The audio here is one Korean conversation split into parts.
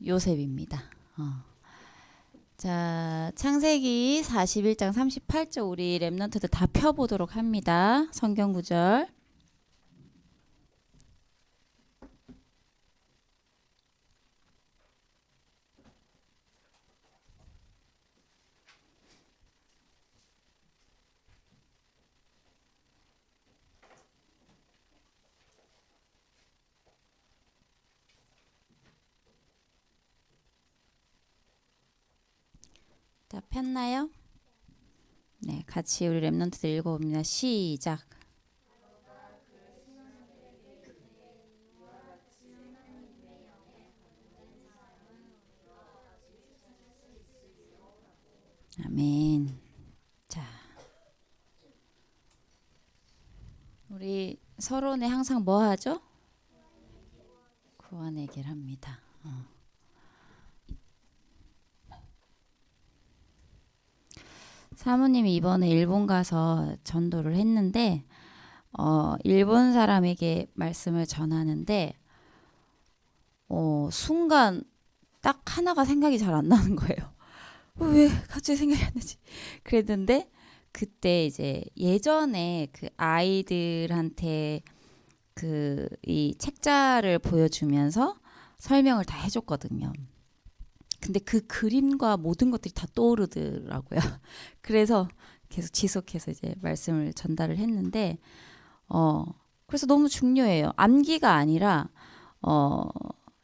요셉입니다. 자, 창세기 41장 38절 우리 랩런트들 다 펴보도록 합니다. 성경 구절. 다 폈나요? 네, 같이 우리 랩런트들 읽어봅니다. 시작. 아멘. 자, 우리 서론에 항상 뭐 하죠? 구원 얘기합니다. 사모님이 이번에 일본 가서 전도를 했는데 일본 사람에게 말씀을 전하는데 순간 딱 하나가 생각이 잘 안 나는 거예요. 왜 갑자기 생각이 안 나지? 그랬는데 그때 이제 예전에 그 아이들한테 그 이 책자를 보여주면서 설명을 다 해줬거든요. 근데 그 그림과 모든 것들이 다 떠오르더라고요. 그래서 계속 지속해서 이제 말씀을 전달을 했는데 그래서 너무 중요해요. 암기가 아니라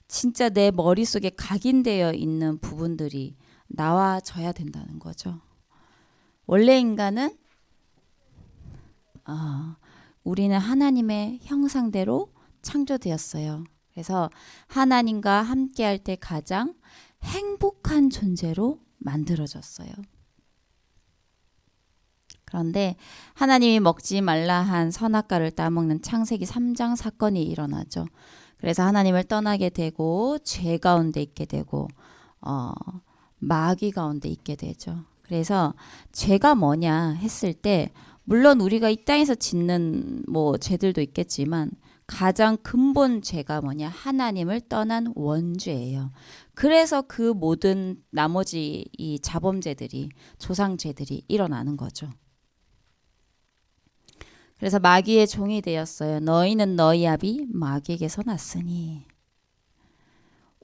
진짜 내 머릿속에 각인되어 있는 부분들이 나와져야 된다는 거죠. 원래 인간은 우리는 하나님의 형상대로 창조되었어요. 그래서 하나님과 함께할 때 가장 행복한 존재로 만들어졌어요. 그런데 하나님이 먹지 말라 한 선악과를 따먹는 창세기 3장 사건이 일어나죠. 그래서 하나님을 떠나게 되고 죄 가운데 있게 되고 마귀 가운데 있게 되죠. 그래서 죄가 뭐냐 했을 때 물론 우리가 이 땅에서 짓는 뭐 죄들도 있겠지만 가장 근본 죄가 뭐냐? 하나님을 떠난 원죄예요. 그래서 그 모든 나머지 이 자범죄들이 조상죄들이 일어나는 거죠. 그래서 마귀의 종이 되었어요. 너희는 너희 아비 마귀에게서 났으니.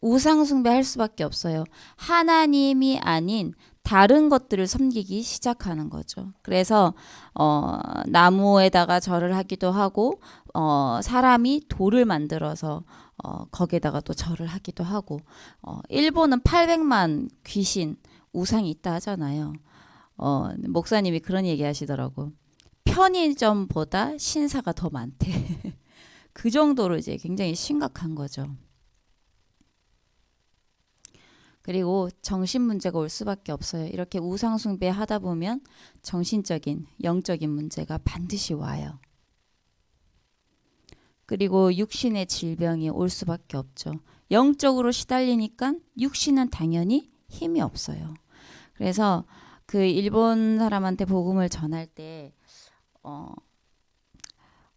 우상 숭배할 수밖에 없어요. 하나님이 아닌 다른 것들을 섬기기 시작하는 거죠. 그래서 나무에다가 절을 하기도 하고 사람이 돌을 만들어서 거기에다가 또 절을 하기도 하고 일본은 800만 귀신 우상이 있다 하잖아요. 목사님이 그런 얘기 하시더라고. 편의점보다 신사가 더 많대. 그 정도로 이제 굉장히 심각한 거죠. 그리고 정신 문제가 올 수밖에 없어요. 이렇게 우상 숭배 하다 보면 정신적인, 영적인 문제가 반드시 와요. 그리고 육신의 질병이 올 수밖에 없죠. 영적으로 시달리니까 육신은 당연히 힘이 없어요. 그래서 그 일본 사람한테 복음을 전할 때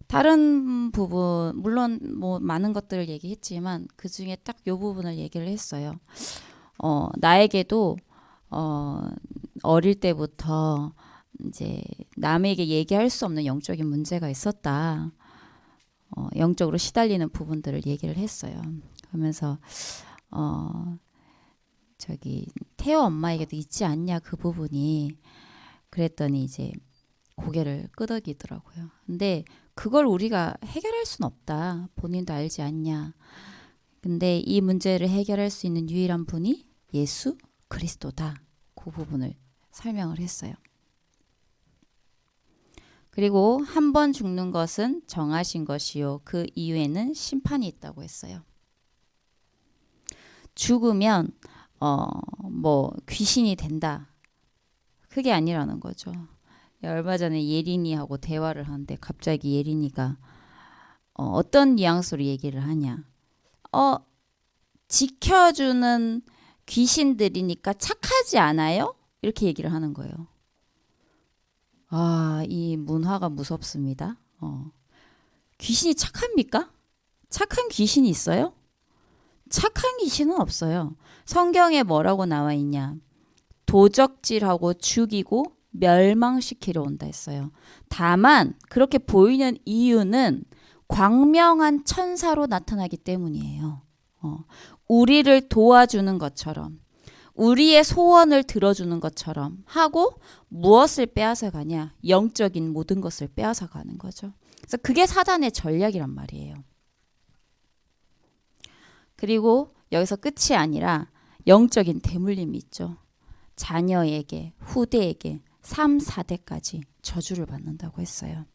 다른 부분 물론 뭐 많은 것들을 얘기했지만 그 중에 딱 요 부분을 얘기를 했어요. 나에게도 어릴 때부터 이제 남에게 얘기할 수 없는 영적인 문제가 있었다. 영적으로 시달리는 부분들을 얘기를 했어요. 그러면서 저기 태호 엄마에게도 있지 않냐 그 부분이. 그랬더니 이제 고개를 끄덕이더라고요. 근데 그걸 우리가 해결할 순 없다. 본인도 알지 않냐. 근데 이 문제를 해결할 수 있는 유일한 분이 예수 그리스도다. 그 부분을 설명을 했어요. 그리고 한 번 죽는 것은 정하신 것이요. 그 이후에는 심판이 있다고 했어요. 죽으면 뭐 귀신이 된다. 그게 아니라는 거죠. 얼마 전에 예린이하고 대화를 하는데 갑자기 예린이가 어떤 뉘앙스로 얘기를 하냐. 지켜주는 귀신들이니까 착하지 않아요? 이렇게 얘기를 하는 거예요. 이 문화가 무섭습니다. 귀신이 착합니까? 착한 귀신이 있어요? 착한 귀신은 없어요. 성경에 뭐라고 나와 있냐? 도적질하고 죽이고 멸망시키러 온다 했어요. 다만 그렇게 보이는 이유는 광명한 천사로 나타나기 때문이에요. 우리를 도와주는 것처럼, 우리의 소원을 들어주는 것처럼 하고 무엇을 빼앗아 가냐? 영적인 모든 것을 빼앗아 가는 거죠. 그래서 그게 사단의 전략이란 말이에요. 그리고 여기서 끝이 아니라 영적인 대물림이 있죠. 자녀에게, 후대에게 3, 4대까지 저주를 받는다고 했어요.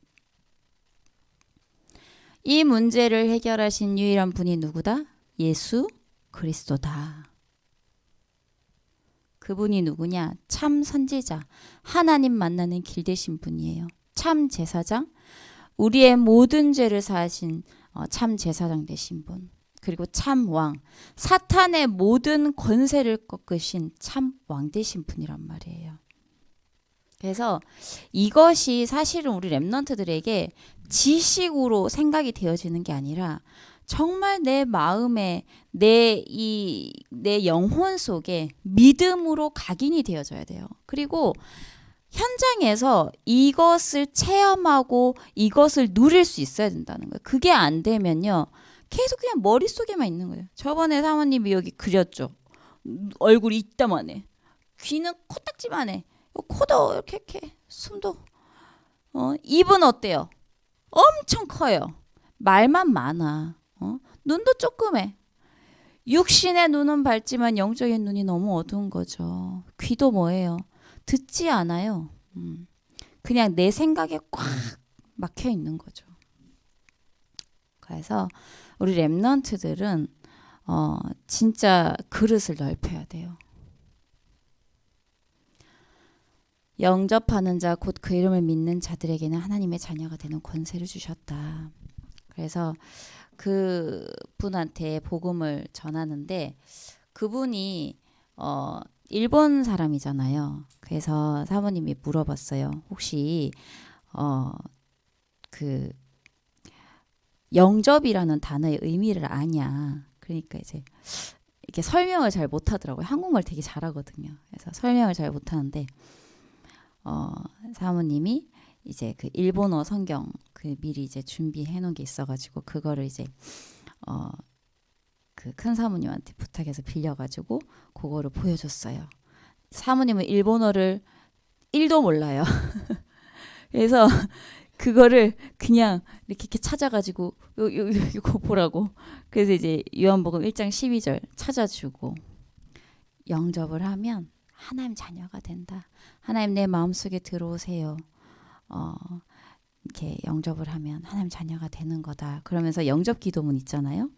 이 문제를 해결하신 유일한 분이 누구다? 예수 그리스도다. 그분이 누구냐? 참 선지자, 하나님 만나는 길 되신 분이에요. 참 제사장, 우리의 모든 죄를 사하신 참 제사장 되신 분. 그리고 참 왕, 사탄의 모든 권세를 꺾으신 참 왕 되신 분이란 말이에요. 그래서 이것이 사실은 우리 렘넌트들에게 지식으로 생각이 되어지는 게 아니라 정말 내 마음에 내 영혼 속에 믿음으로 각인이 되어져야 돼요. 그리고 현장에서 이것을 체험하고 이것을 누릴 수 있어야 된다는 거예요. 그게 안 되면요. 계속 그냥 머릿속에만 있는 거예요. 저번에 사모님이 여기 그렸죠. 얼굴이 이따만해. 귀는 코딱지만해. 코도 이렇게 숨도. 입은 어때요? 엄청 커요. 말만 많아. 눈도 조그매. 육신의 눈은 밝지만 영적인 눈이 너무 어두운 거죠. 귀도 뭐예요? 듣지 않아요. 그냥 내 생각에 꽉 막혀 있는 거죠. 그래서 우리 렘넌트들은 진짜 그릇을 넓혀야 돼요. 영접하는 자 곧 그 이름을 믿는 자들에게는 하나님의 자녀가 되는 권세를 주셨다. 그래서 그 분한테 복음을 전하는데 그분이 일본 사람이잖아요. 그래서 사모님이 물어봤어요. 혹시 그 영접이라는 단어의 의미를 아냐? 그러니까 이제 이렇게 설명을 잘 못하더라고요. 한국말 되게 잘하거든요. 그래서 설명을 잘 못하는데 사모님이 이제 그 일본어 성경 그 미리 이제 준비해 놓은 게 있어가지고 그거를 이제 그 큰 사모님한테 부탁해서 빌려가지고 그거를 보여줬어요. 사모님은 일본어를 1도 몰라요. 그래서 그거를 그냥 이렇게 찾아가지고 이거 보라고. 그래서 이제 요한복음 1장 12절 찾아주고 영접을 하면 하나님 자녀가 된다. 하나님 내 마음속에 들어오세요. 이렇게 영접을 하면 하나님 자녀가 되는 거다. 그러면서 영접 기도문 있잖아요.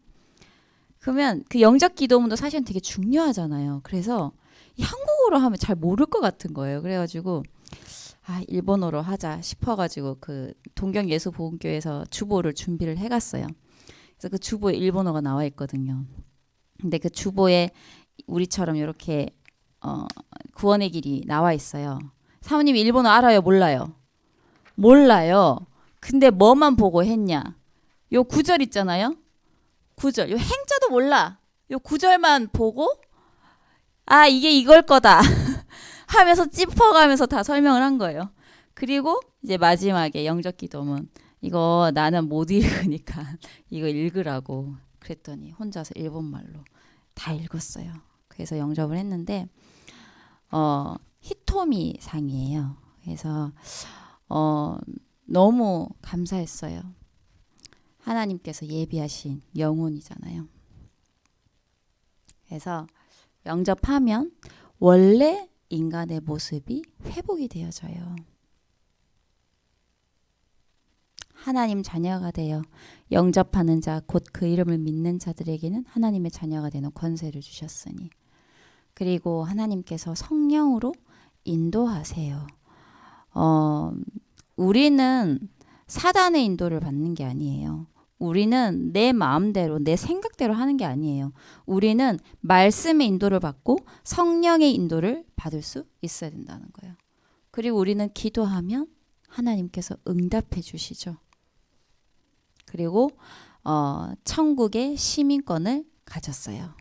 그러면 그 영접 기도문도 사실은 되게 중요하잖아요. 그래서 이 한국어로 하면 잘 모를 것 같은 거예요. 그래가지고 일본어로 하자 싶어가지고 그 동경예수보험교회에서 주보를 준비를 해갔어요. 그래서 그 주보에 일본어가 나와 있거든요. 근데 그 주보에 우리처럼 이렇게 구원의 길이 나와 있어요. 사모님이 일본어 알아요? 몰라요? 몰라요. 근데 뭐만 보고 했냐? 요 구절 있잖아요. 구절. 요 행자도 몰라. 요 구절만 보고 이게 이걸 거다 하면서 짚어가면서 다 설명을 한 거예요. 그리고 이제 마지막에 영접 기도문 이거 나는 못 읽으니까 이거 읽으라고 그랬더니 혼자서 일본말로 다 읽었어요. 그래서 영접을 했는데 히토미 상이에요. 그래서 너무 감사했어요. 하나님께서 예비하신 영혼이잖아요. 그래서 영접하면 원래 인간의 모습이 회복이 되어져요. 하나님 자녀가 되어 영접하는 자 곧 그 이름을 믿는 자들에게는 하나님의 자녀가 되는 권세를 주셨으니 그리고 하나님께서 성령으로 인도하세요. 우리는 사단의 인도를 받는 게 아니에요. 우리는 내 마음대로 내 생각대로 하는 게 아니에요. 우리는 말씀의 인도를 받고 성령의 인도를 받을 수 있어야 된다는 거예요. 그리고 우리는 기도하면 하나님께서 응답해 주시죠. 그리고 천국의 시민권을 가졌어요.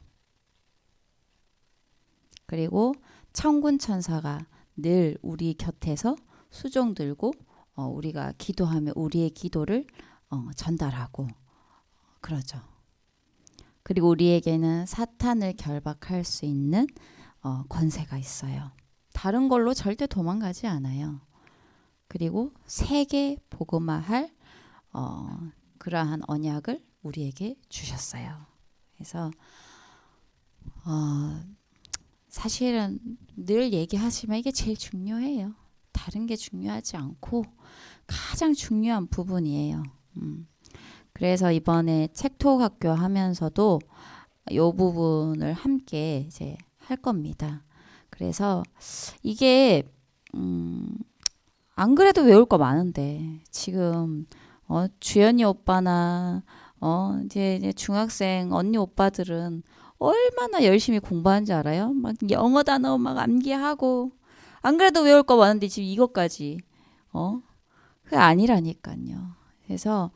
그리고 천군 천사가 늘 우리 곁에서 수종 들고 우리가 기도하며 우리의 기도를 전달하고 그러죠. 그리고 우리에게는 사탄을 결박할 수 있는 권세가 있어요. 다른 걸로 절대 도망가지 않아요. 그리고 세계 복음화할 그러한 언약을 우리에게 주셨어요. 그래서 사실은 늘 얘기하지만 이게 제일 중요해요. 다른 게 중요하지 않고 가장 중요한 부분이에요. 그래서 이번에 책톡학교 하면서도 이 부분을 함께 이제 할 겁니다. 그래서 이게 안 그래도 외울 거 많은데 지금 주연이 오빠나 이제 중학생 언니 오빠들은 얼마나 열심히 공부하는지 알아요? 막 영어 단어 막 암기하고 안 그래도 외울 거 많은데 지금 이것까지 그게 아니라니까요. 그래서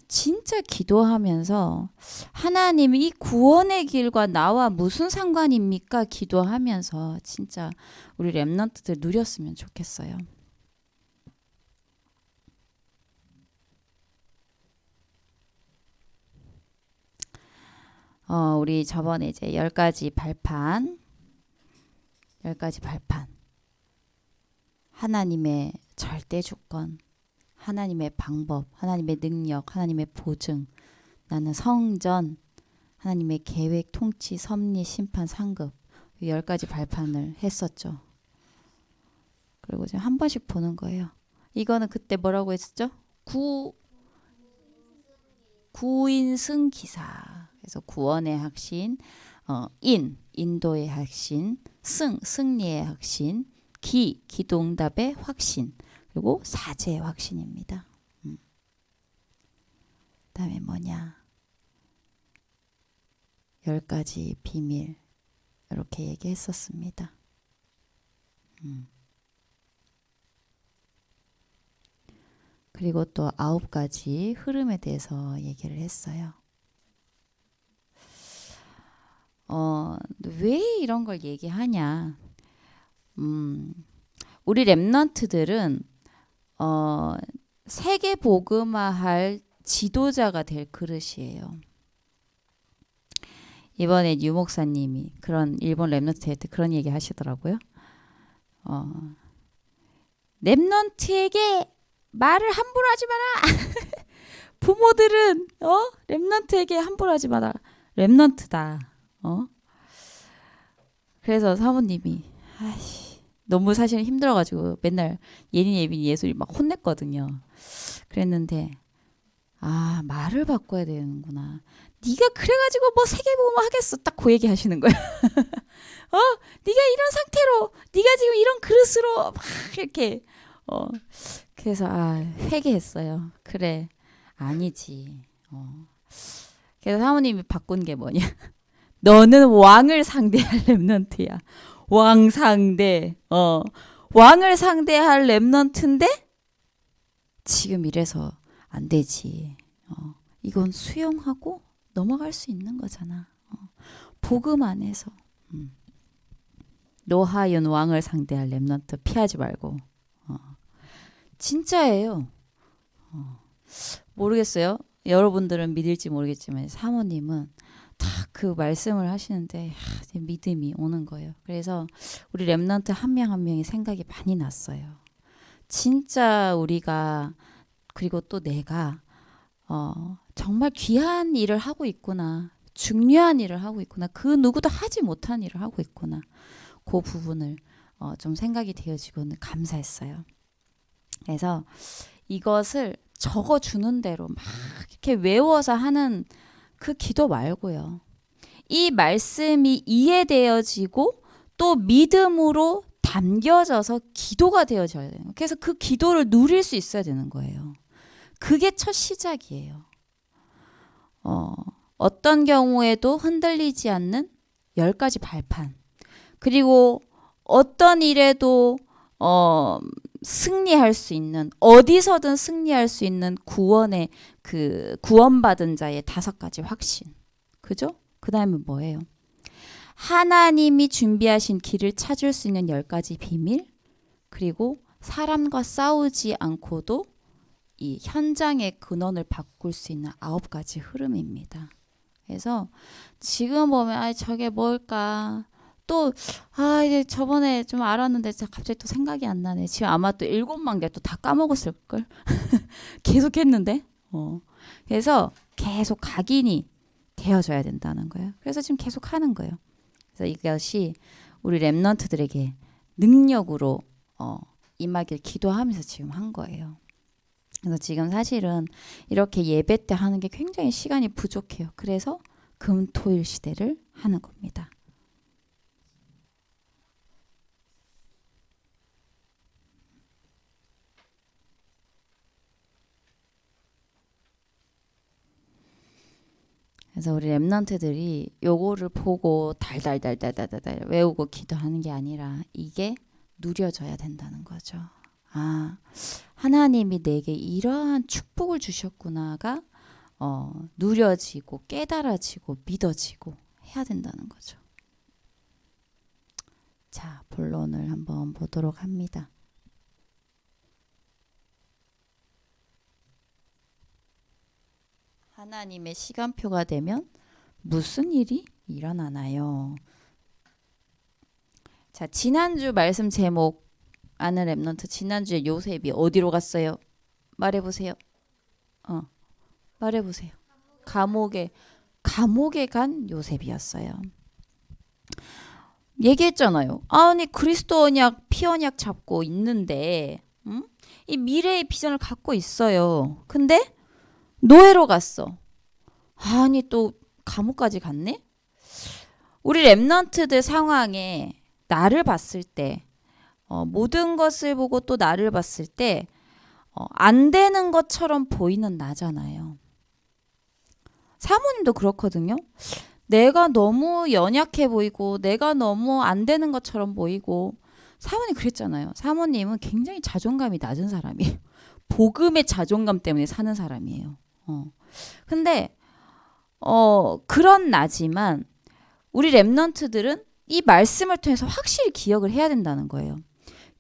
진짜 기도하면서 하나님이 이 구원의 길과 나와 무슨 상관입니까? 기도하면서 진짜 우리 렘넌트들 누렸으면 좋겠어요. 우리 저번에 이제 10가지 발판 하나님의 절대 주권, 하나님의 방법, 하나님의 능력, 하나님의 보증, 나는 성전, 하나님의 계획, 통치, 섭리, 심판, 상급, 이 10가지 발판을 했었죠. 그리고 지금 한 번씩 보는 거예요. 이거는 그때 뭐라고 했었죠? 구인승기사. 그래서 구원의 확신, 인도의 확신, 승리의 확신, 기도응답의 확신, 그리고 사제의 확신입니다. 그다음에 뭐냐? 10가지 비밀 이렇게 얘기했었습니다. 그리고 또 9가지 흐름에 대해서 얘기를 했어요. 왜 이런 걸 얘기하냐? 우리 렘넌트들은 세계 복음화할 지도자가 될 그릇이에요. 이번에 유 목사님이 그런 일본 렘넌트한테 그런 얘기 하시더라고요. 렘넌트에게 말을 함부로 하지 마라. 부모들은 렘넌트에게 함부로 하지 마라. 렘넌트다. 그래서 사모님이 너무 사실 힘들어가지고 맨날 예린이 예술이 막 혼냈거든요. 그랬는데 말을 바꿔야 되는구나. 네가 그래가지고 뭐 세계복음 하겠어. 딱 그 얘기 하시는 거야. 네가 이런 상태로, 네가 지금 이런 그릇으로 막 이렇게 그래서 회개했어요. 그래, 아니지. 그래서 사모님이 바꾼 게 뭐냐? 너는 왕을 상대할 렘넌트야. 왕 상대. 왕을 상대할 렘넌트인데 지금 이래서 안 되지. 이건 수용하고 넘어갈 수 있는 거잖아. 복음 안에서. 노하윤 왕을 상대할 렘넌트 피하지 말고. 진짜예요. 모르겠어요. 여러분들은 믿을지 모르겠지만 사모님은 다 그 말씀을 하시는데 믿음이 오는 거예요. 그래서 우리 렘넌트 한 명 한 명이 생각이 많이 났어요. 진짜 우리가 그리고 또 내가 정말 귀한 일을 하고 있구나. 중요한 일을 하고 있구나. 그 누구도 하지 못한 일을 하고 있구나. 그 부분을 좀 생각이 되어지고는 감사했어요. 그래서 이것을 적어주는 대로 막 이렇게 외워서 하는 그 기도 말고요. 이 말씀이 이해되어지고 또 믿음으로 담겨져서 기도가 되어져야 돼요. 그래서 그 기도를 누릴 수 있어야 되는 거예요. 그게 첫 시작이에요. 어떤 경우에도 흔들리지 않는 10가지 발판. 그리고 어떤 일에도 승리할 수 있는, 어디서든 승리할 수 있는 구원의 그 구원받은 자의 5가지 확신. 그죠? 그 다음에 뭐예요? 하나님이 준비하신 길을 찾을 수 있는 10가지 비밀, 그리고 사람과 싸우지 않고도 이 현장의 근원을 바꿀 수 있는 9가지 흐름입니다. 그래서 지금 보면 저게 뭘까? 또 이제 저번에 좀 알았는데 갑자기 또 생각이 안 나네. 지금 아마 또 7만 개 또 다 까먹었을 걸. 계속 했는데. 그래서 계속 각인이 되어줘야 된다는 거예요. 그래서 지금 계속 하는 거예요. 그래서 이것이 우리 렘넌트들에게 능력으로 임하길 기도하면서 지금 한 거예요. 그래서 지금 사실은 이렇게 예배 때 하는 게 굉장히 시간이 부족해요. 그래서 금토일 시대를 하는 겁니다. 그래서 우리 렘넌트들이 요거를 보고 달달달달달달 외우고 기도하는 게 아니라 이게 누려져야 된다는 거죠. 하나님이 내게 이러한 축복을 주셨구나가 누려지고 깨달아지고 믿어지고 해야 된다는 거죠. 자, 본론을 한번 보도록 합니다. 하나님의 시간표가 되면 무슨 일이 일어나나요? 자, 지난주 말씀 제목 아는 렘넌트, 지난주에 요셉이 어디로 갔어요? 말해보세요. 말해보세요. 감옥에 간 요셉이었어요. 얘기했잖아요. 아니 그리스도 언약, 피 언약 잡고 있는데 이 미래의 비전을 갖고 있어요. 근데 노예로 갔어. 아니 또 감옥까지 갔네? 우리 렘넌트들 상황에 나를 봤을 때 모든 것을 보고 또 나를 봤을 때 안 되는 것처럼 보이는 나잖아요. 사모님도 그렇거든요. 내가 너무 연약해 보이고 내가 너무 안 되는 것처럼 보이고 사모님 그랬잖아요. 사모님은 굉장히 자존감이 낮은 사람이에요. 복음의 자존감 때문에 사는 사람이에요. 근데 그런 나지만 우리 렘넌트들은 이 말씀을 통해서 확실히 기억을 해야 된다는 거예요.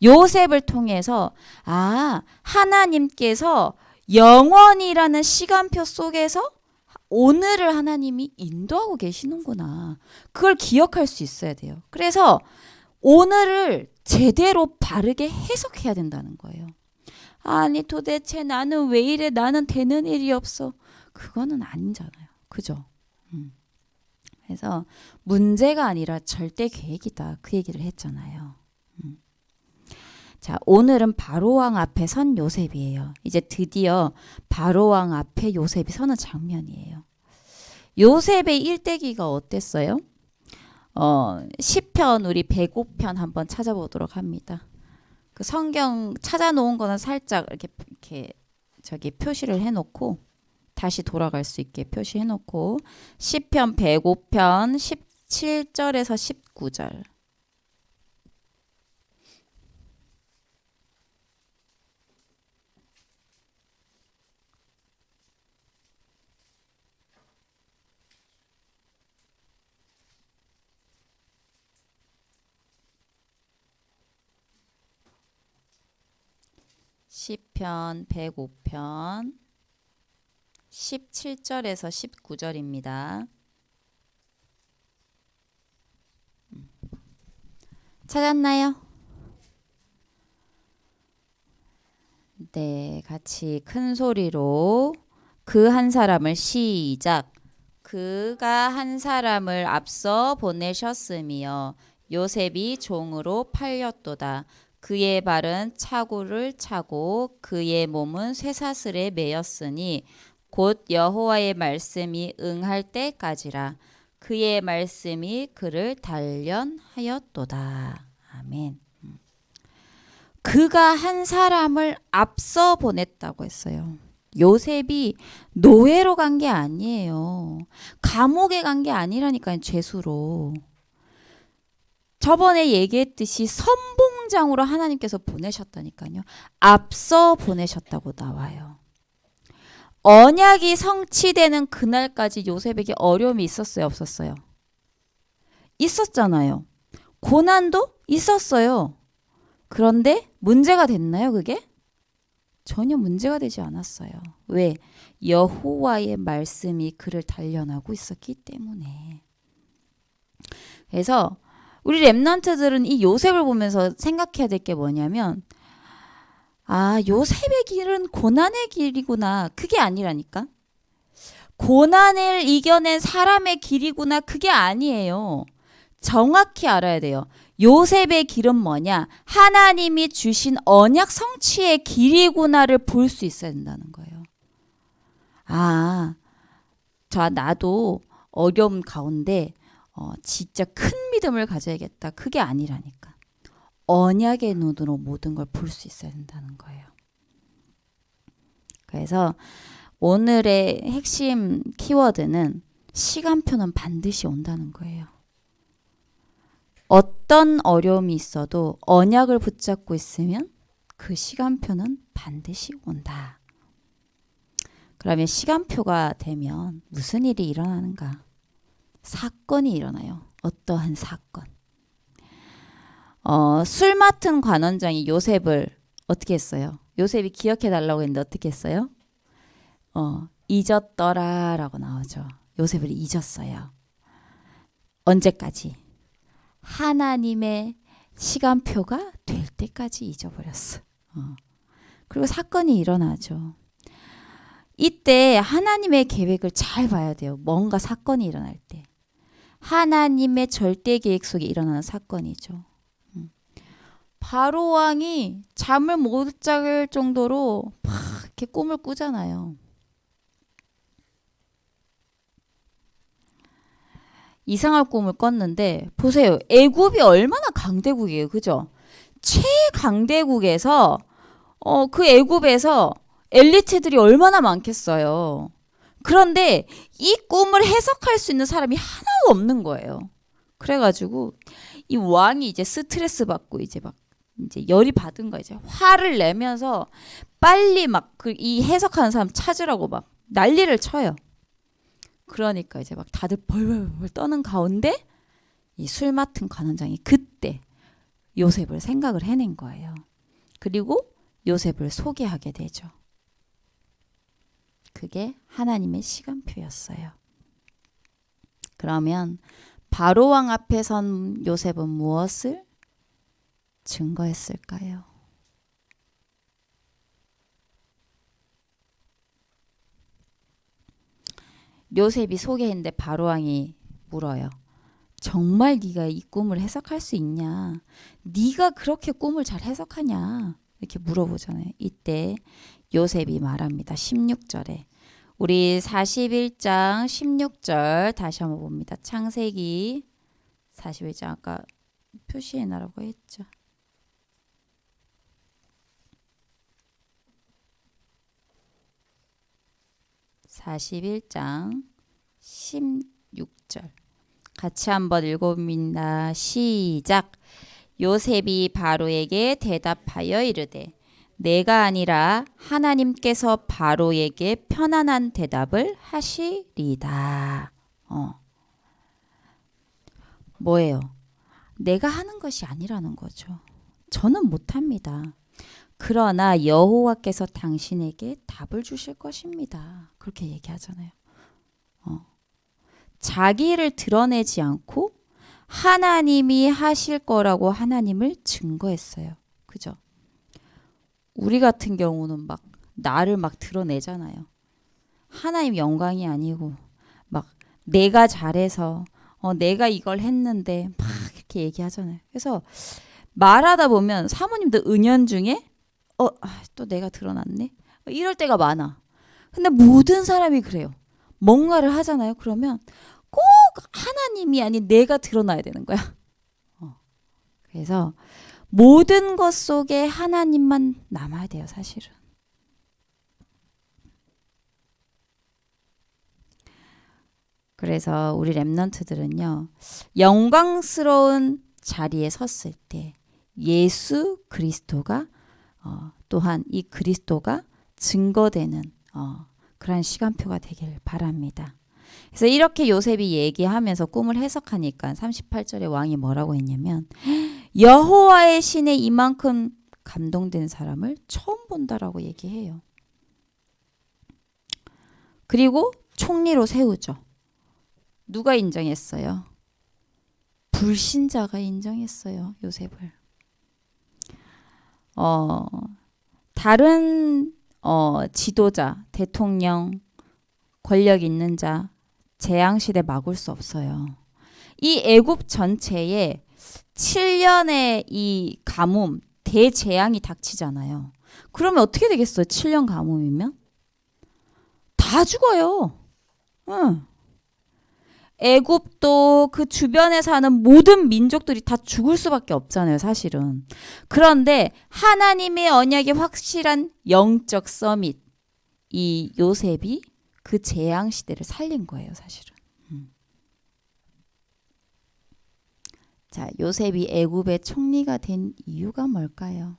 요셉을 통해서 하나님께서 영원이라는 시간표 속에서 오늘을 하나님이 인도하고 계시는구나. 그걸 기억할 수 있어야 돼요. 그래서 오늘을 제대로 바르게 해석해야 된다는 거예요. 아니 도대체 나는 왜 이래? 나는 되는 일이 없어. 그거는 아니잖아요. 그죠? 그래서 문제가 아니라 절대 계획이다. 그 얘기를 했잖아요. 자, 오늘은 바로왕 앞에 선 요셉이에요. 이제 드디어 바로왕 앞에 요셉이 서는 장면이에요. 요셉의 일대기가 어땠어요? 시편 우리 105편 한번 찾아보도록 합니다. 그 성경 찾아놓은 거는 살짝 이렇게 저기 표시를 해놓고 다시 돌아갈 수 있게 표시해놓고 시편 105편 17절에서 19절. 시편 105편 17절에서 19절입니다. 찾았나요? 네, 같이 큰 소리로 그 한 사람을 시작. 그가 한 사람을 앞서 보내셨으며 요셉이 종으로 팔렸도다. 그의 발은 차고를 차고 그의 몸은 쇠사슬에 매였으니 곧 여호와의 말씀이 응할 때까지라. 그의 말씀이 그를 단련하였도다. 아멘. 그가 한 사람을 앞서 보냈다고 했어요. 요셉이 노예로 간 게 아니에요. 감옥에 간 게 아니라니까요. 죄수로. 저번에 얘기했듯이 선봉장으로 하나님께서 보내셨다니까요. 앞서 보내셨다고 나와요. 언약이 성취되는 그날까지 요셉에게 어려움이 있었어요, 없었어요? 있었잖아요. 고난도 있었어요. 그런데 문제가 됐나요, 그게? 전혀 문제가 되지 않았어요. 왜? 여호와의 말씀이 그를 단련하고 있었기 때문에. 그래서 우리 렘넌트들은 이 요셉을 보면서 생각해야 될 게 뭐냐면, 아, 요셉의 길은 고난의 길이구나. 그게 아니라니까. 고난을 이겨낸 사람의 길이구나. 그게 아니에요. 정확히 알아야 돼요. 요셉의 길은 뭐냐? 하나님이 주신 언약 성취의 길이구나를 볼 수 있어야 된다는 거예요. 아, 나도 어려움 가운데 진짜 큰 믿음을 가져야겠다. 그게 아니라니까. 언약의 눈으로 모든 걸 볼 수 있어야 된다는 거예요. 그래서 오늘의 핵심 키워드는 시간표는 반드시 온다는 거예요. 어떤 어려움이 있어도 언약을 붙잡고 있으면 그 시간표는 반드시 온다. 그러면 시간표가 되면 무슨 일이 일어나는가? 사건이 일어나요. 어떠한 사건. 술 맡은 관원장이 요셉을 어떻게 했어요? 요셉이 기억해 달라고 했는데 어떻게 했어요? 잊었더라 라고 나오죠. 요셉을 잊었어요. 언제까지? 하나님의 시간표가 될 때까지 잊어버렸어. 그리고 사건이 일어나죠. 이때 하나님의 계획을 잘 봐야 돼요. 뭔가 사건이 일어날 때. 하나님의 절대 계획 속에 일어나는 사건이죠. 바로 왕이 잠을 못 잘 정도로 막 이렇게 꿈을 꾸잖아요. 이상한 꿈을 꿨는데 보세요. 애굽이 얼마나 강대국이에요. 그죠? 최강대국에서 그 애굽에서 엘리트들이 얼마나 많겠어요. 그런데 이 꿈을 해석할 수 있는 사람이 하나도 없는 거예요. 그래가지고 이 왕이 이제 스트레스 받고 이제 열이 받은 거 이제 화를 내면서 빨리 막 이 해석하는 사람 찾으라고 막 난리를 쳐요. 그러니까 이제 막 다들 벌벌벌 떠는 가운데 이 술 맡은 관원장이 그때 요셉을 생각을 해낸 거예요. 그리고 요셉을 소개하게 되죠. 그게 하나님의 시간표였어요. 그러면 바로 왕 앞에 선 요셉은 무엇을 증거했을까요? 요셉이 소개했는데 바로 왕이 물어요. 정말 네가 이 꿈을 해석할 수 있냐? 네가 그렇게 꿈을 잘 해석하냐? 이렇게 물어보잖아요. 이때 요셉이 말합니다. 16절에. 우리 41장 16절 다시 한번 봅니다. 창세기 41장 아까 표시해놔라고 했죠. (41장) 16절 같이 한번 읽어봅니다. 시작. 요셉이 바로에게 대답하여 이르되 내가 아니라 하나님께서 바로에게 편안한 대답을 하시리다. 뭐예요? 내가 하는 것이 아니라는 거죠. 저는 못합니다. 그러나 여호와께서 당신에게 답을 주실 것입니다. 그렇게 얘기하잖아요. 자기를 드러내지 않고 하나님이 하실 거라고 하나님을 증거했어요. 그죠? 우리 같은 경우는 막 나를 막 드러내잖아요. 하나님 영광이 아니고 막 내가 잘해서 내가 이걸 했는데 막 이렇게 얘기하잖아요. 그래서 말하다 보면 사모님도 은연중에 또 내가 드러났네. 이럴 때가 많아. 근데 모든 사람이 그래요. 뭔가를 하잖아요. 그러면 꼭 하나님이 아닌 내가 드러나야 되는 거야. 그래서 모든 것 속에 하나님만 남아야 돼요, 사실은. 그래서 우리 렘넌트들은요, 영광스러운 자리에 섰을 때 예수 그리스도가 또한 이 그리스도가 증거되는 그런 시간표가 되길 바랍니다. 그래서 이렇게 요셉이 얘기하면서 꿈을 해석하니까 38절에 왕이 뭐라고 했냐면 여호와의 신에 이만큼 감동된 사람을 처음 본다라고 얘기해요. 그리고 총리로 세우죠. 누가 인정했어요? 불신자가 인정했어요. 요셉을. 다른 지도자, 대통령, 권력 있는 자, 재앙시대 막을 수 없어요. 이 애굽 전체에 7년의 이 가뭄, 대재앙이 닥치잖아요. 그러면 어떻게 되겠어요? 7년 가뭄이면? 다 죽어요. 응. 애굽도 그 주변에 사는 모든 민족들이 다 죽을 수밖에 없잖아요, 사실은. 그런데 하나님의 언약이 확실한 영적 서밋, 이 요셉이 그 재앙 시대를 살린 거예요, 사실은. 자, 요셉이 애굽의 총리가 된 이유가 뭘까요?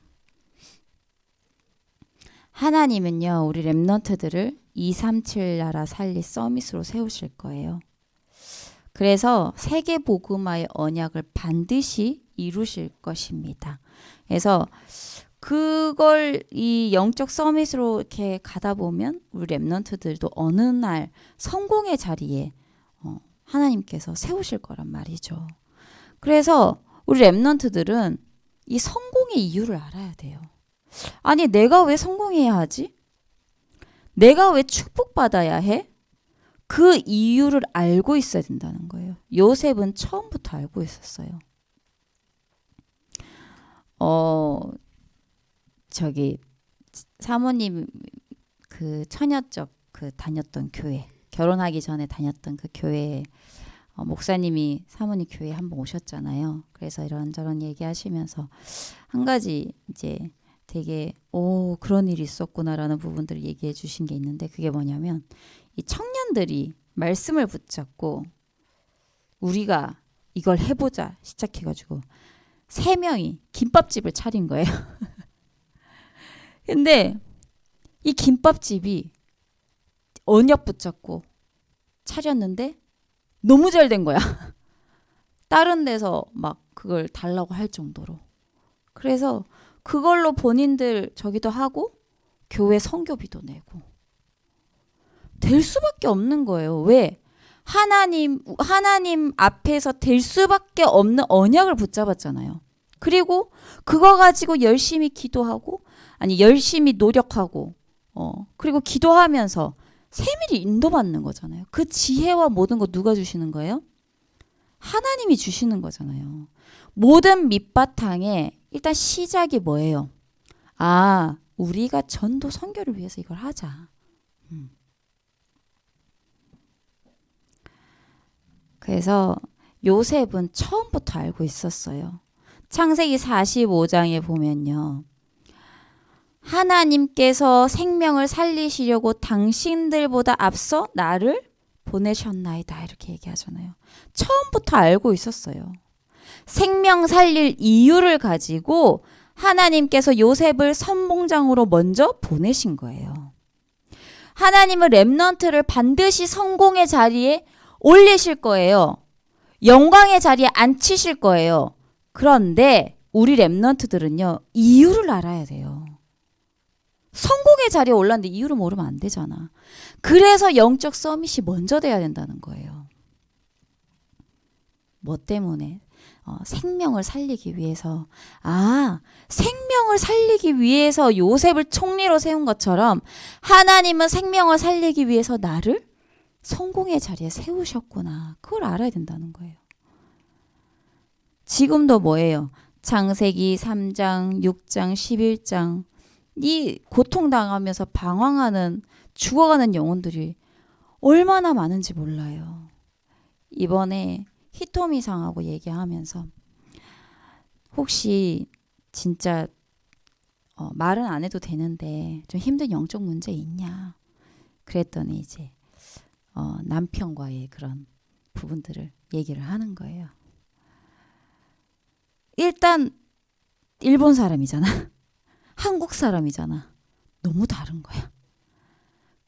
하나님은요, 우리 렘넌트들을 237 나라 살리 서밋으로 세우실 거예요. 그래서 세계 복음화의 언약을 반드시 이루실 것입니다. 그래서 그걸 이 영적 서밋으로 이렇게 가다 보면 우리 렘넌트들도 어느 날 성공의 자리에 하나님께서 세우실 거란 말이죠. 그래서 우리 렘넌트들은 이 성공의 이유를 알아야 돼요. 아니, 내가 왜 성공해야 하지? 내가 왜 축복받아야 해? 그 이유를 알고 있어야 된다는 거예요. 요셉은 처음부터 알고 있었어요. 사모님 그 처녀적 그 다녔던 교회, 결혼하기 전에 다녔던 그 교회에 목사님이 사모님 교회에 한번 오셨잖아요. 그래서 이런저런 얘기하시면서 한 가지 이제 되게 그런 일이 있었구나라는 부분들을 얘기해 주신 게 있는데, 그게 뭐냐면 이 청년들이 말씀을 붙잡고 우리가 이걸 해보자 시작해가지고 3명이 김밥집을 차린 거예요. 근데 이 김밥집이 언약 붙잡고 차렸는데 너무 잘 된 거야. 다른 데서 막 그걸 달라고 할 정도로. 그래서 그걸로 본인들 저기도 하고 교회 선교비도 내고 될 수밖에 없는 거예요. 왜? 하나님 앞에서 될 수밖에 없는 언약을 붙잡았잖아요. 그리고 그거 가지고 열심히 기도하고, 아니 열심히 노력하고, 그리고 기도하면서 세밀히 인도받는 거잖아요. 그 지혜와 모든 거 누가 주시는 거예요? 하나님이 주시는 거잖아요. 모든 밑바탕에 일단 시작이 뭐예요? 우리가 전도 선교를 위해서 이걸 하자. 그래서 요셉은 처음부터 알고 있었어요. 창세기 45장에 보면요. 하나님께서 생명을 살리시려고 당신들보다 앞서 나를 보내셨나이다, 이렇게 얘기하잖아요. 처음부터 알고 있었어요. 생명 살릴 이유를 가지고 하나님께서 요셉을 선봉장으로 먼저 보내신 거예요. 하나님은 렘넌트를 반드시 성공의 자리에 올리실 거예요. 영광의 자리에 앉히실 거예요. 그런데 우리 렘넌트들은요, 이유를 알아야 돼요. 성공의 자리에 올랐는데 이유를 모르면 안 되잖아. 그래서 영적 서밋이 먼저 돼야 된다는 거예요. 뭐 때문에? 생명을 살리기 위해서. 생명을 살리기 위해서 요셉을 총리로 세운 것처럼 하나님은 생명을 살리기 위해서 나를 성공의 자리에 세우셨구나. 그걸 알아야 된다는 거예요. 지금도 뭐예요? 창세기 3장, 6장, 11장 이 고통당하면서 방황하는, 죽어가는 영혼들이 얼마나 많은지 몰라요. 이번에 히토미상하고 얘기하면서 혹시 진짜 말은 안 해도 되는데 좀 힘든 영적 문제 있냐? 그랬더니 이제 남편과의 그런 부분들을 얘기를 하는 거예요. 일단 일본 사람이잖아. 한국 사람이잖아. 너무 다른 거야.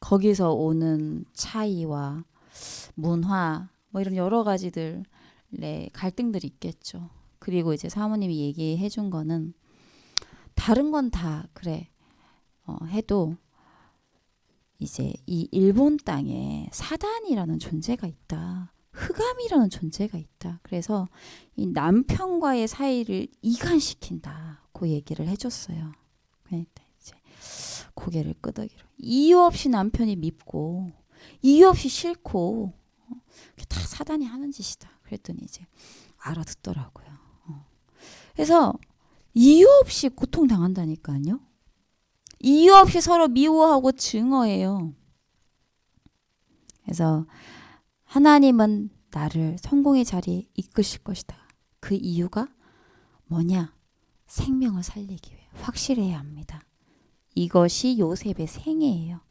거기서 오는 차이와 문화 뭐 이런 여러 가지들의 갈등들이 있겠죠. 그리고 이제 사모님이 얘기해 준 거는 다른 건 다 그래 해도 이제 이 일본 땅에 사단이라는 존재가 있다. 흑암이라는 존재가 있다. 그래서 이 남편과의 사이를 이간시킨다. 그 얘기를 해줬어요. 그러니까 이제 고개를 끄덕이로. 이유 없이 남편이 밉고 이유 없이 싫고 다 사단이 하는 짓이다. 그랬더니 이제 알아듣더라고요. 그래서 이유 없이 고통당한다니까요. 이유 없이 서로 미워하고 증오해요. 그래서 하나님은 나를 성공의 자리에 이끄실 것이다. 그 이유가 뭐냐? 생명을 살리기 위해 확실해야 합니다. 이것이 요셉의 생애예요.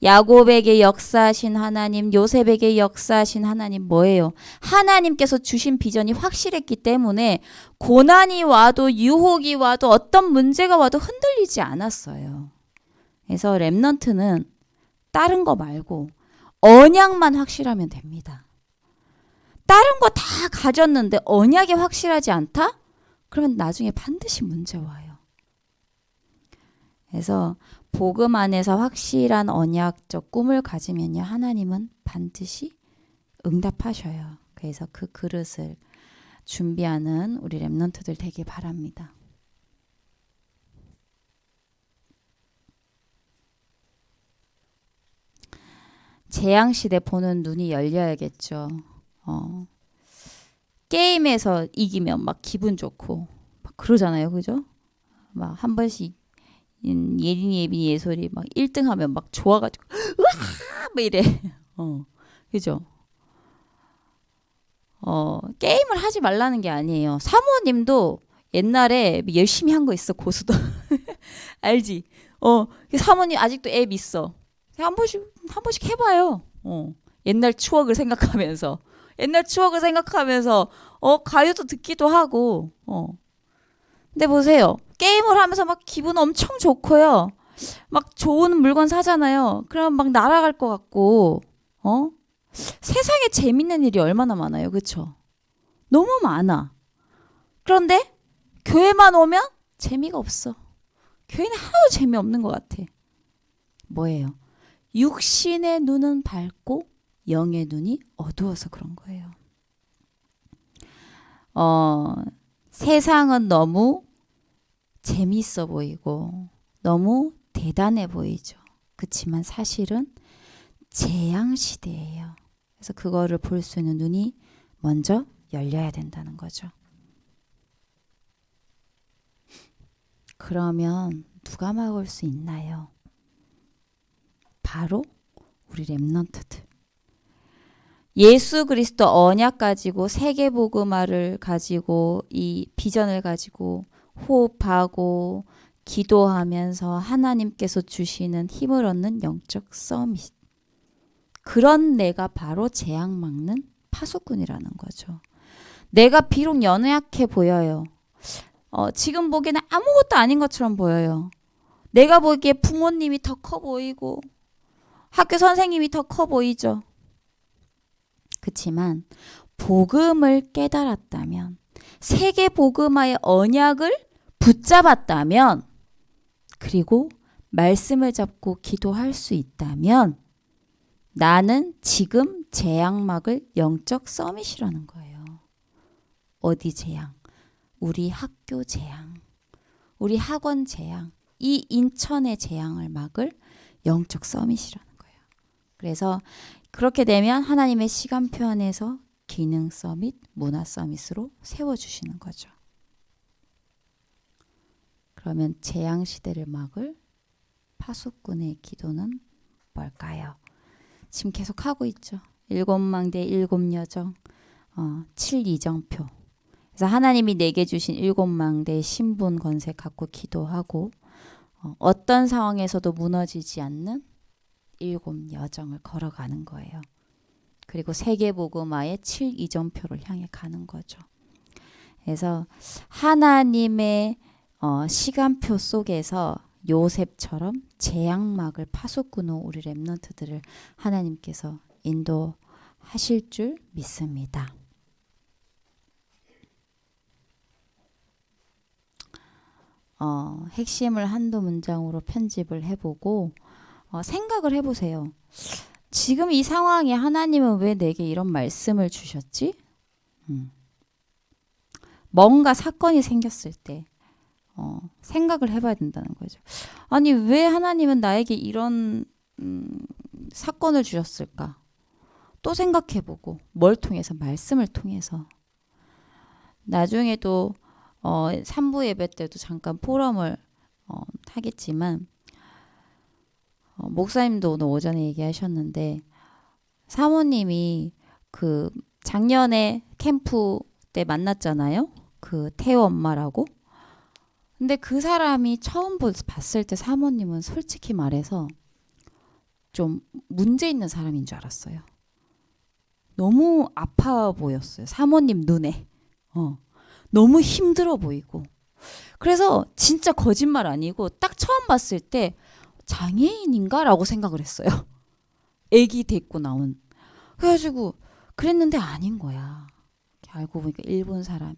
야곱에게 역사하신 하나님, 요셉에게 역사하신 하나님 뭐예요? 하나님께서 주신 비전이 확실했기 때문에 고난이 와도 유혹이 와도 어떤 문제가 와도 흔들리지 않았어요. 그래서 렘넌트는 다른 거 말고 언약만 확실하면 됩니다. 다른 거 다 가졌는데 언약이 확실하지 않다? 그러면 나중에 반드시 문제 와요. 그래서 복음 안에서 확실한 언약적 꿈을 가지면요, 하나님은 반드시 응답하셔요. 그래서 그 그릇을 준비하는 우리 렘넌트들 되길 바랍니다. 재앙시대 보는 눈이 열려야겠죠. 게임에서 이기면 막 기분 좋고 막 그러잖아요. 그죠? 막 한 번씩 예린이 예빈이 예솔이 막 1등 하면 막 좋아가지고 으아! 막 이래. 그죠? 게임을 하지 말라는 게 아니에요. 사모님도 옛날에 열심히 한 거 있어. 고수도. 알지? 사모님 아직도 앱 있어. 한 번씩 해봐요. 옛날 추억을 생각하면서. 가요도 듣기도 하고. 근데 보세요. 게임을 하면서 막 기분 엄청 좋고요. 막 좋은 물건 사잖아요. 그럼 막 날아갈 것 같고, 세상에 재밌는 일이 얼마나 많아요. 그쵸? 너무 많아. 그런데 교회만 오면 재미가 없어. 교회는 하나도 재미없는 것 같아. 뭐예요? 육신의 눈은 밝고 영의 눈이 어두워서 그런 거예요. 세상은 너무 재미있어 보이고 너무 대단해 보이죠. 그렇지만 사실은 재앙 시대예요. 그래서 그거를 볼 수 있는 눈이 먼저 열려야 된다는 거죠. 그러면 누가 막을 수 있나요? 바로 우리 렘넌트들. 예수 그리스도 언약 가지고 세계복음화를 가지고 이 비전을 가지고 호흡하고 기도하면서 하나님께서 주시는 힘을 얻는 영적 서밋. 그런 내가 바로 재앙 막는 파수꾼이라는 거죠. 내가 비록 연약해 보여요. 지금 보기에는 아무것도 아닌 것처럼 보여요. 내가 보기에 부모님이 더 커 보이고 학교 선생님이 더 커 보이죠. 그렇지만 복음을 깨달았다면, 세계 복음화의 언약을 붙잡았다면, 그리고 말씀을 잡고 기도할 수 있다면 나는 지금 재앙 막을 영적 서밋이라는 거예요. 어디 재앙? 우리 학교 재앙, 우리 학원 재앙, 이 인천의 재앙을 막을 영적 서밋이라는 거예요. 그래서 그렇게 되면 하나님의 시간표 안에서 기능 서밋, 문화 서밋으로 세워주시는 거죠. 그러면 재앙 시대를 막을 파수꾼의 기도는 뭘까요? 지금 계속 하고 있죠. 7망대 7여정, 7이정표. 그래서 하나님이 내게 주신 7망대의 신분 권세 갖고 기도하고 어떤 상황에서도 무너지지 않는 7여정을 걸어가는 거예요. 그리고 세계복음화의 7이정표를 향해 가는 거죠. 그래서 하나님의 시간표 속에서 요셉처럼 재앙막을 파수꾼으로 우리 렘넌트들을 하나님께서 인도하실 줄 믿습니다. 핵심을 한두 문장으로 편집을 해보고 생각을 해보세요. 지금 이 상황에 하나님은 왜 내게 이런 말씀을 주셨지? 뭔가 사건이 생겼을 때 생각을 해봐야 된다는 거죠. 아니 왜 하나님은 나에게 이런 사건을 주셨을까? 또 생각해보고 뭘 통해서? 말씀을 통해서. 나중에 또 3부 예배 때도 잠깐 포럼을 하겠지만 목사님도 오늘 오전에 얘기하셨는데 사모님이 그 작년에 캠프 때 만났잖아요. 그 태호 엄마라고. 근데 그 사람이 처음 봤을 때 사모님은 솔직히 말해서 좀 문제 있는 사람인 줄 알았어요. 너무 아파 보였어요. 사모님 눈에. 너무 힘들어 보이고. 그래서 진짜 거짓말 아니고 딱 처음 봤을 때 장애인인가? 라고 생각을 했어요. 애기 데리고 나온. 그래가지고 그랬는데 아닌 거야. 알고 보니까 일본 사람.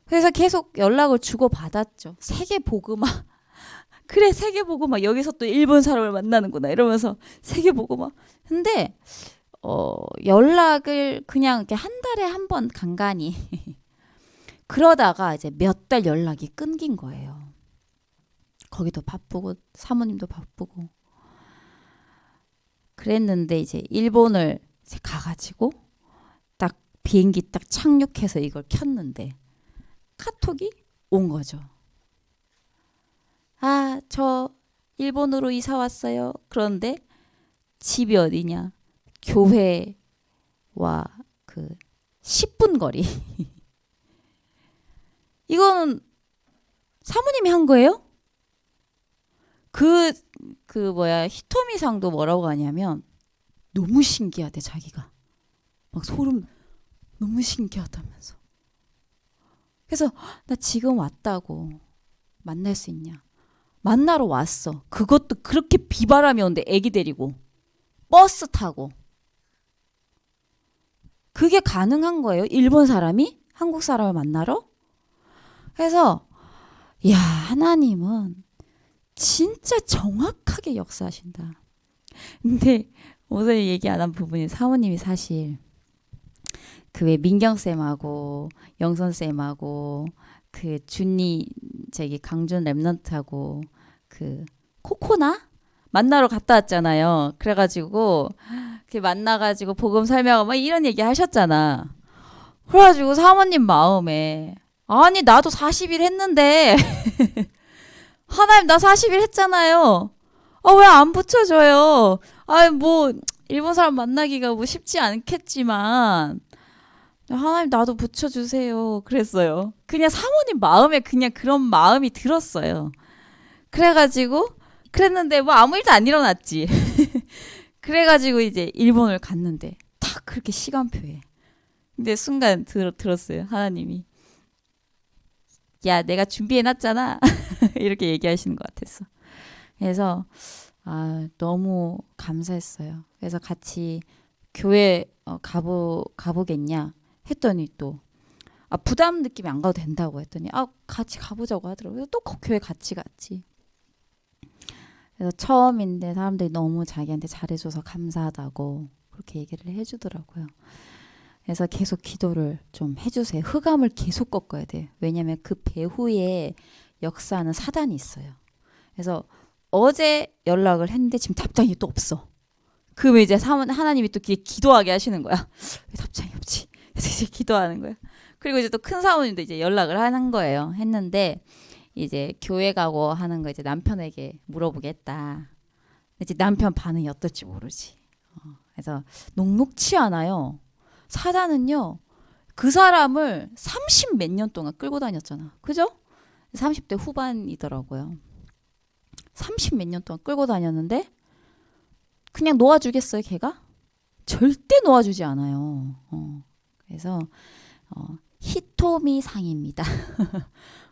그래서 계속 연락을 주고받았죠. 세계보그마. 그래 세계보그마. 여기서 또 일본 사람을 만나는구나 이러면서 세계보그마. 근데 연락을 그냥 이렇게 한 달에 한 번 간간히 그러다가 이제 몇 달 연락이 끊긴 거예요. 거기도 바쁘고 사모님도 바쁘고 그랬는데 이제 일본을 가가지고 딱 비행기 딱 착륙해서 이걸 켰는데 카톡이 온 거죠. 아, 저 일본으로 이사 왔어요. 그런데 집이 어디냐? 교회와 그 10분 거리. 이거는 사모님이 한 거예요? 히토미상도 뭐라고 하냐면 너무 신기하대 자기가. 막 소름 너무 신기하다면서. 그래서 나 지금 왔다고 만날 수 있냐? 만나러 왔어. 그것도 그렇게 비바람이 오는데 애기 데리고 버스 타고. 그게 가능한 거예요? 일본 사람이 한국 사람을 만나러? 그래서 야 하나님은 진짜 정확하게 역사하신다. 근데 오늘 얘기 안 한 부분이 사모님이 사실 그 왜 민경쌤하고 영선쌤하고 그 준이 저기 강준 랩넌트하고 그 코코나 만나러 갔다 왔잖아요. 그래가지고 만나가지고 복음 설명하고 막 이런 얘기 하셨잖아. 그래가지고 사모님 마음에 아니 나도 40일 했는데 하나님 나 40일 했잖아요. 왜 안 붙여줘요? 뭐 일본 사람 만나기가 뭐 쉽지 않겠지만 하나님 나도 붙여주세요. 그랬어요. 그냥 사모님 마음에 그냥 그런 마음이 들었어요. 그래가지고 그랬는데 뭐 아무 일도 안 일어났지. 그래가지고 이제 일본을 갔는데 딱 그렇게 시간표에. 근데 순간 들었어요. 하나님이 야 내가 준비해놨잖아. 이렇게 얘기하시는 것 같았어. 그래서 너무 감사했어요. 그래서 같이 교회 가보겠냐 했더니 또 부담 느낌이 안 가도 된다고 했더니 같이 가보자고 하더라고요. 또 교회 같이 갔지. 그래서 처음인데 사람들이 너무 자기한테 잘해줘서 감사하다고 그렇게 얘기를 해주더라고요. 그래서 계속 기도를 좀 해주세요. 흑암을 계속 꺾어야 돼요. 왜냐하면 그 배후에 역사하는 사단이 있어요. 그래서 어제 연락을 했는데 지금 답장이 또 없어. 그러면 이제 하나님이 또 기도하게 하시는 거야. 왜 답장이 없지? 그래서 이제 기도하는 거야. 그리고 이제 또 큰 사모님도 이제 연락을 하는 거예요. 했는데 이제 교회 가고 하는 거 이제 남편에게 물어보겠다. 이제 남편 반응이 어떨지 모르지. 그래서 녹록치 않아요. 사단은요. 그 사람을 30 몇 년 동안 끌고 다녔잖아. 그죠? 30대 후반이더라고요. 30 몇 년 동안 끌고 다녔는데 그냥 놓아주겠어요, 걔가? 절대 놓아주지 않아요. 그래서 히토미 상입니다.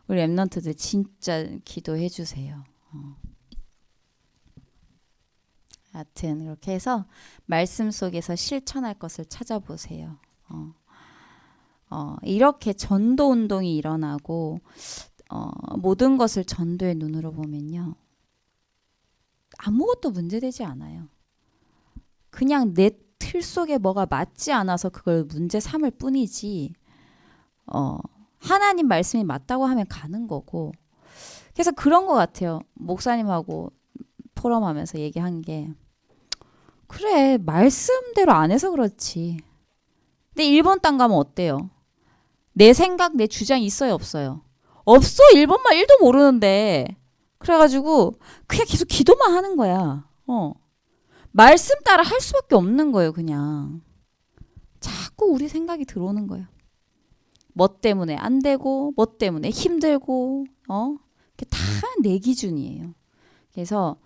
우리 랩런트들 진짜 기도해 주세요. 하여튼 그렇게 해서 말씀 속에서 실천할 것을 찾아보세요. 이렇게 전도 운동이 일어나고 모든 것을 전도의 눈으로 보면요. 아무것도 문제되지 않아요. 그냥 내 틀 속에 뭐가 맞지 않아서 그걸 문제 삼을 뿐이지 하나님 말씀이 맞다고 하면 가는 거고. 그래서 그런 것 같아요. 목사님하고 포럼하면서 얘기한 게 그래 말씀대로 안 해서 그렇지. 근데 일본 땅 가면 어때요? 내 생각 내 주장이 있어요 없어요? 없어. 일본말 1도 모르는데. 그래가지고 그냥 계속 기도만 하는 거야. 말씀 따라 할 수밖에 없는 거예요. 그냥 자꾸 우리 생각이 들어오는 거예요. 뭐 때문에 안 되고 뭐 때문에 힘들고 다 내 기준이에요. 그래서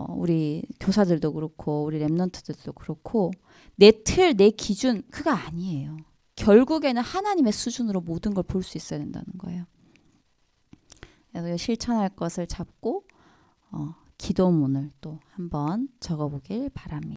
우리 교사들도 그렇고 우리 랩런트들도 그렇고 내 틀, 내 기준 그거 아니에요. 결국에는 하나님의 수준으로 모든 걸 볼 수 있어야 된다는 거예요. 그래서 실천할 것을 잡고 기도문을 또 한번 적어보길 바랍니다.